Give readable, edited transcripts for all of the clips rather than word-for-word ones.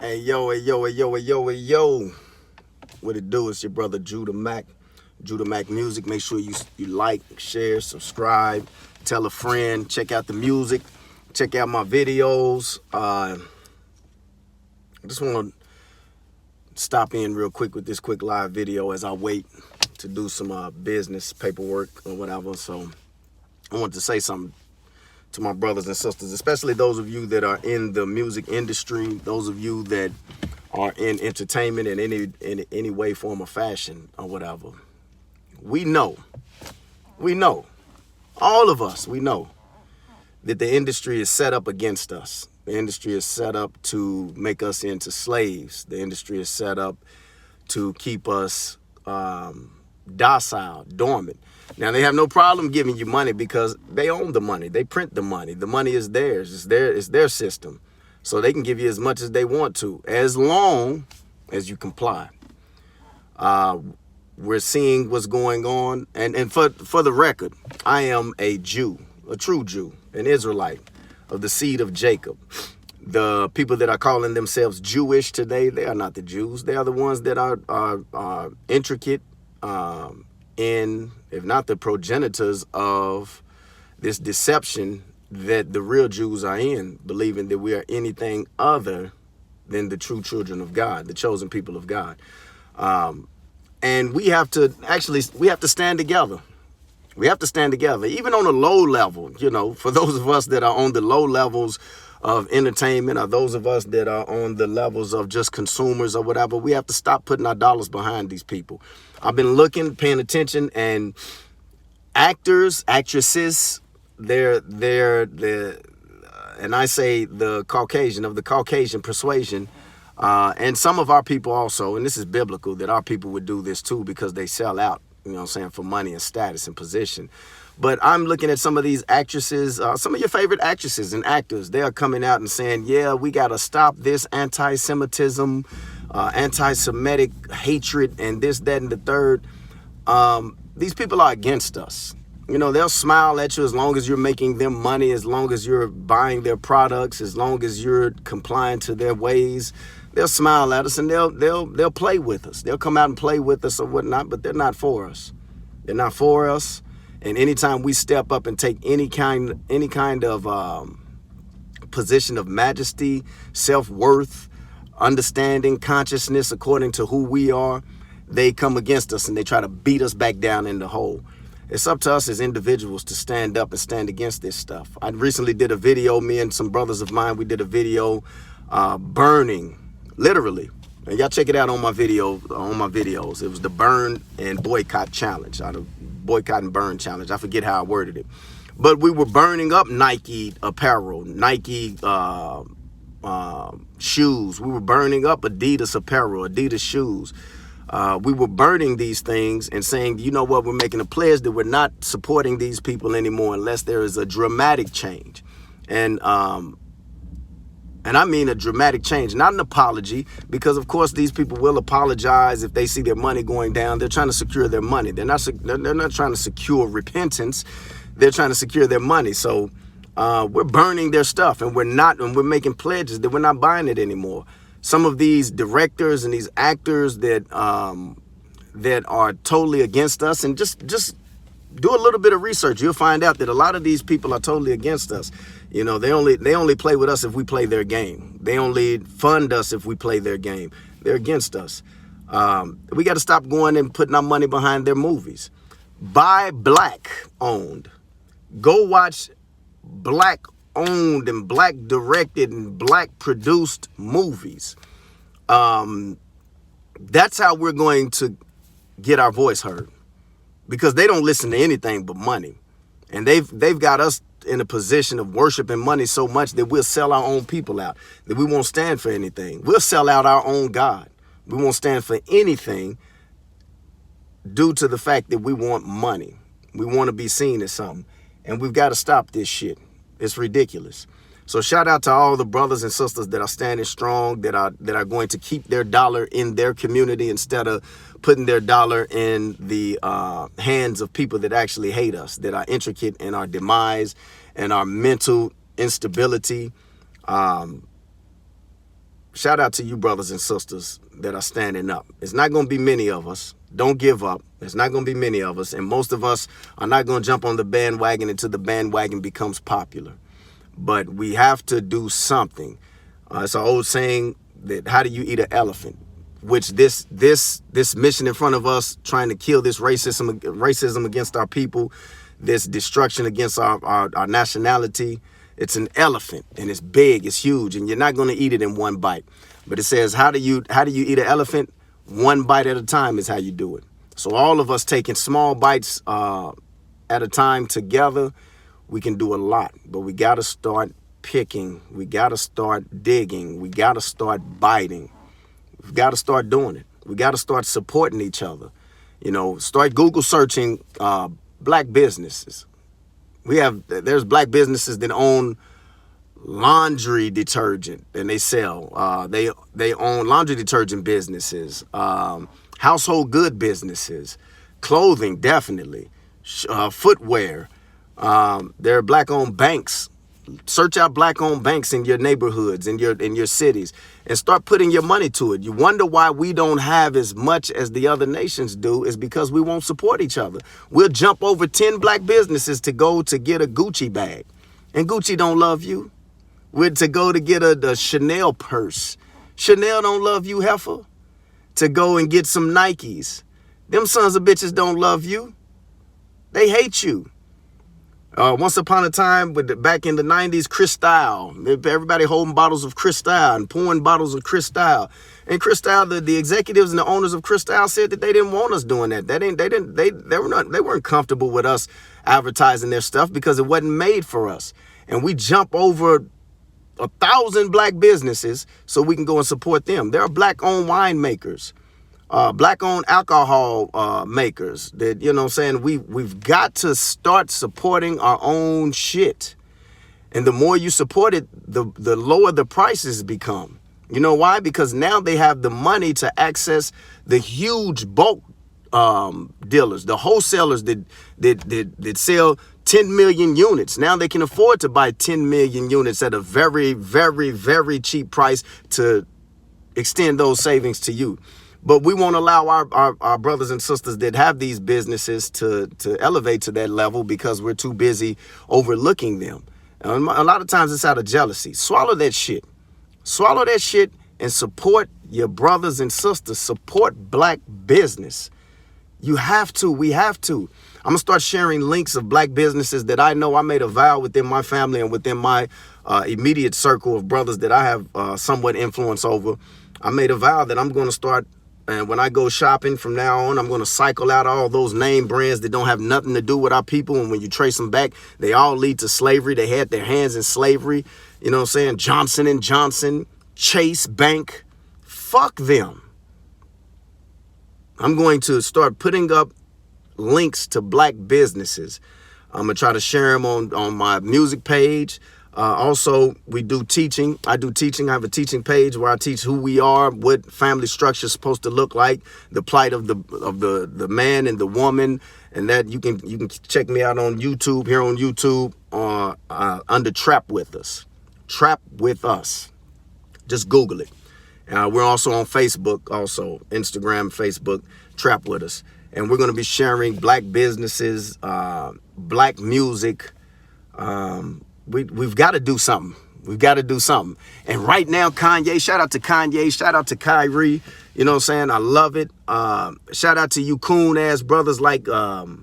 Hey yo, hey yo, hey yo, hey yo, hey yo. What it do? It's your brother Judah Mac. Judah Mac Music. Make sure you like, share, subscribe, tell a friend, check out the music, check out my videos. I just want to stop in real quick with this quick live video as I wait to do some business paperwork or whatever. So I want to say something to my brothers and sisters, especially those of you that are in the music industry, those of you that are in entertainment in any way, form, or fashion or whatever. We know, all of us, we know that the industry is set up against us. The industry is set up to make us into slaves. The industry is set up to keep us docile, dormant. Now, they have no problem giving you money because they own the money. They print the money. The money is theirs. It's their system. So they can give you as much as they want to, as long as you comply. We're seeing what's going on. And for the record, I am a Jew, a true Jew, an Israelite of the seed of Jacob. The people that are calling themselves Jewish today, they are not the Jews. They are the ones that are intricate in, if not the progenitors of this deception that the real Jews are in, believing that we are anything other than the true children of God, the chosen people of God. And we have to stand together. We have to stand together, even on a low level, for those of us that are on the low levels of entertainment, or those of us that are on the levels of just consumers or whatever. We have to stop putting our dollars behind these people. I've been looking, paying attention, and actors, actresses, and I say the Caucasian persuasion, and some of our people also, and this is biblical, that our people would do this too because they sell out, for money and status and position. But I'm looking at some of these actresses, some of your favorite actresses and actors. They are coming out and saying, yeah, we got to stop this anti-Semitism, anti-Semitic hatred, and this, that, and the third. These people are against us. They'll smile at you as long as you're making them money, as long as you're buying their products, as long as you're complying to their ways. They'll smile at us and they'll play with us. They'll come out and play with us or whatnot, but they're not for us. They're not for us. And anytime we step up and take any kind of position of majesty, self-worth, understanding, consciousness according to who we are, they come against us and they try to beat us back down in the hole. It's up to us as individuals to stand up and stand against this stuff. I recently did a video, me and some brothers of mine, we did a video burning, literally. And y'all check it out on my videos. It was the burn and boycott challenge, boycott and burn challenge. I forget how I worded it. But we were burning up Nike apparel, Nike shoes. We were burning up Adidas apparel, Adidas shoes. We were burning these things and saying, you know what, we're making a pledge that we're not supporting these people anymore unless there is a dramatic change. And I mean a dramatic change, not an apology, because of course these people will apologize if they see their money going down. They're trying to secure their money. They're not trying to secure repentance. They're trying to secure their money. So we're burning their stuff, and we're making pledges that we're not buying it anymore. Some of these directors and these actors that are totally against us, and just do a little bit of research. You'll find out that a lot of these people are totally against us. They only play with us if we play their game. They only fund us if we play their game. They're against us. We got to stop going and putting our money behind their movies. Buy black owned. Go watch black owned and black directed and black produced movies. That's how we're going to get our voice heard, because they don't listen to anything but money, and they've got us in a position of worshiping money so much that we'll sell our own people out, that we won't stand for anything. We'll sell out our own God. We won't stand for anything due to the fact that we want money. We want to be seen as something, and we've got to stop this shit. It's ridiculous. So shout out to all the brothers and sisters that are standing strong, that are going to keep their dollar in their community instead of putting their dollar in the hands of people that actually hate us, that are intricate in our demise and our mental instability. shout out to you brothers and sisters that are standing up. It's not going to be many of us. Don't give up. There's not going to be many of us. And most of us are not going to jump on the bandwagon until the bandwagon becomes popular. But we have to do something. It's an old saying that how do you eat an elephant? Which this mission in front of us, trying to kill this racism against our people, this destruction against our nationality, it's an elephant, and it's big, it's huge, and you're not going to eat it in one bite. But it says, how do you eat an elephant? One bite at a time is how you do it. So all of us taking small bites at a time together, we can do a lot. But we got to start picking. We got to start digging. We got to start biting. We've got to start doing it. We got to start supporting each other. You know, start Google searching black businesses. There's black businesses that own laundry detergent and they sell. They own laundry detergent businesses, household good businesses, clothing, definitely, footwear. There are black-owned banks. Search out black-owned banks in your neighborhoods, in your cities, and start putting your money to it. You wonder why we don't have as much as the other nations do is because we won't support each other. We'll jump over 10 black businesses to go to get a Gucci bag, and Gucci don't love you. We're to go to get a Chanel purse. Chanel don't love you, heifer. To go and get some Nikes. Them sons of bitches don't love you. They hate you. Once upon a time, back in the 90s, Cristal. Everybody holding bottles of Cristal and pouring bottles of Cristal. And Cristal, the executives and the owners of Cristal said that they didn't want us doing that. They weren't comfortable with us advertising their stuff because it wasn't made for us. And we jump over 1,000 black businesses so we can go and support them. There are black-owned winemakers. Black-owned alcohol makers that, you know what I'm saying, we've got to start supporting our own shit. And the more you support it, the lower the prices become. You know why? Because now they have the money to access the huge bulk dealers, the wholesalers that sell 10 million units. Now they can afford to buy 10 million units at a very, very, very cheap price to extend those savings to you. But we won't allow our brothers and sisters that have these businesses to elevate to that level because we're too busy overlooking them. And a lot of times it's out of jealousy. Swallow that shit. Swallow that shit and support your brothers and sisters. Support black business. You have to. We have to. I'm going to start sharing links of black businesses that I know. I made a vow within my family and within my immediate circle of brothers that I have somewhat influence over. I made a vow that I'm going to start. And when I go shopping from now on, I'm going to cycle out all those name brands that don't have nothing to do with our people. And when you trace them back, they all lead to slavery. They had their hands in slavery. You know what I'm saying? Johnson & Johnson, Chase Bank. Fuck them. I'm going to start putting up links to black businesses. I'm going to try to share them on my music page. Also, we do teaching. I do teaching. I have a teaching page where I teach who we are, what family structure is supposed to look like, the plight of the man and the woman, and that you can check me out on YouTube, here on YouTube, under Trap With Us. Trap With Us. Just Google it. We're also on Facebook, also Instagram, Facebook, Trap With Us. And we're going to be sharing black businesses, black music. We've got to do something. We've got to do something. And right now, Kanye, shout out to Kanye, shout out to Kyrie. You know what I'm saying? I love it. Shout out to you coon-ass brothers like, what's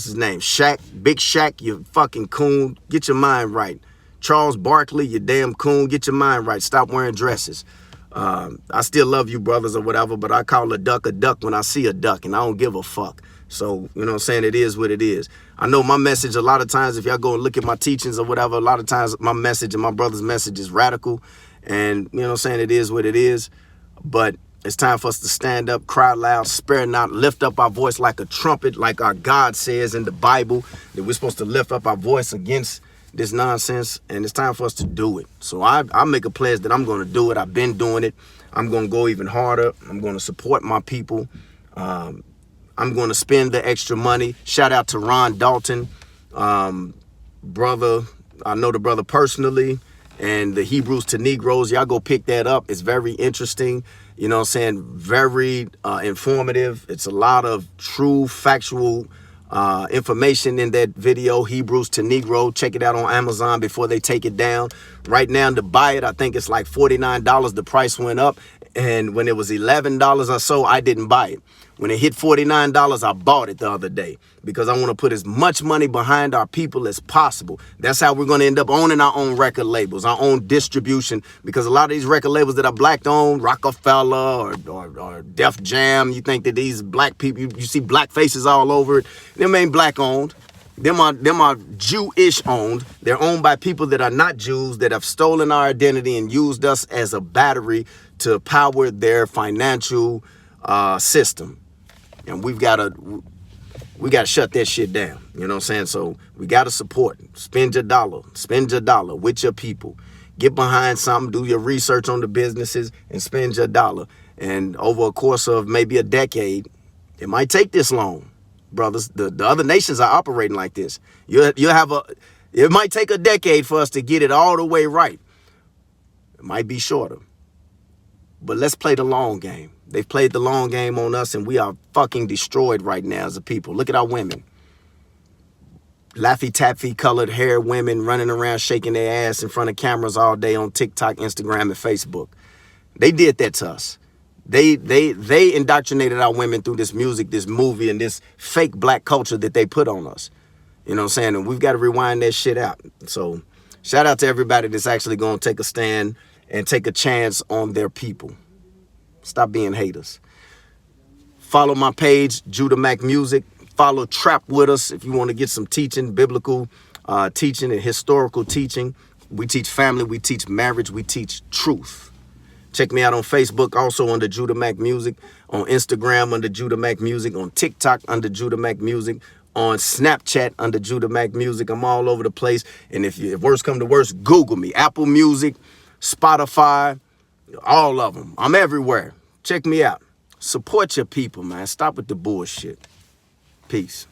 his name? Shaq, Big Shaq, you fucking coon. Get your mind right. Charles Barkley, you damn coon. Get your mind right. Stop wearing dresses. I still love you brothers or whatever, but I call a duck when I see a duck, and I don't give a fuck. So, you know what I'm saying? It is what it is. I know my message a lot of times, if y'all go and look at my teachings or whatever, a lot of times my message and my brother's message is radical. And, you know what I'm saying? It is what it is. But it's time for us to stand up, cry loud, spare not, lift up our voice like a trumpet, like our God says in the Bible, that we're supposed to lift up our voice against this nonsense. And it's time for us to do it. So I make a pledge that I'm going to do it. I've been doing it. I'm going to go even harder. I'm going to support my people. I'm going to spend the extra money. Shout out to Ron Dalton, brother. I know the brother personally, and the Hebrews to Negroes. Y'all go pick that up. It's very interesting. You know what I'm saying? Very informative. It's a lot of true factual information in that video, Hebrews to Negro. Check it out on Amazon before they take it down. Right now to buy it, I think it's like $49. The price went up. And when it was $11 or so, I didn't buy it. When it hit $49, I bought it the other day because I want to put as much money behind our people as possible. That's how we're going to end up owning our own record labels, our own distribution, because a lot of these record labels that are black owned, Rockefeller or Def Jam, you think that these black people, you see black faces all over it. Them ain't black owned. Them are Jewish owned. They're owned by people that are not Jews, that have stolen our identity and used us as a battery to power their financial system. And we got to shut that shit down. You know what I'm saying? So we got to support. Spend your dollar with your people. Get behind something, do your research on the businesses, and spend your dollar. And over a course of maybe a decade, it might take this long, brothers. The other nations are operating like this. It might take a decade for us to get it all the way right. It might be shorter. But let's play the long game. They've played the long game on us, and we are fucking destroyed right now as a people. Look at our women. Laffy Taffy colored hair women running around shaking their ass in front of cameras all day on TikTok, Instagram, and Facebook. They did that to us. They indoctrinated our women through this music, this movie, and this fake black culture that they put on us. You know what I'm saying? And we've got to rewind that shit out. So shout out to everybody that's actually going to take a stand and take a chance on their people. Stop being haters. Follow my page, Judah Mack Music. Follow Trap With Us if you want to get some teaching, biblical teaching and historical teaching. We teach family, we teach marriage, we teach truth. Check me out on Facebook, also under Judah Mack Music. On Instagram under Judah Mack Music. On TikTok under Judah Mack Music. On Snapchat under Judah Mack Music. I'm all over the place. And if worse come to worse, Google me. Apple Music, Spotify, all of them. I'm everywhere. Check me out. Support your people, man. Stop with the bullshit. Peace.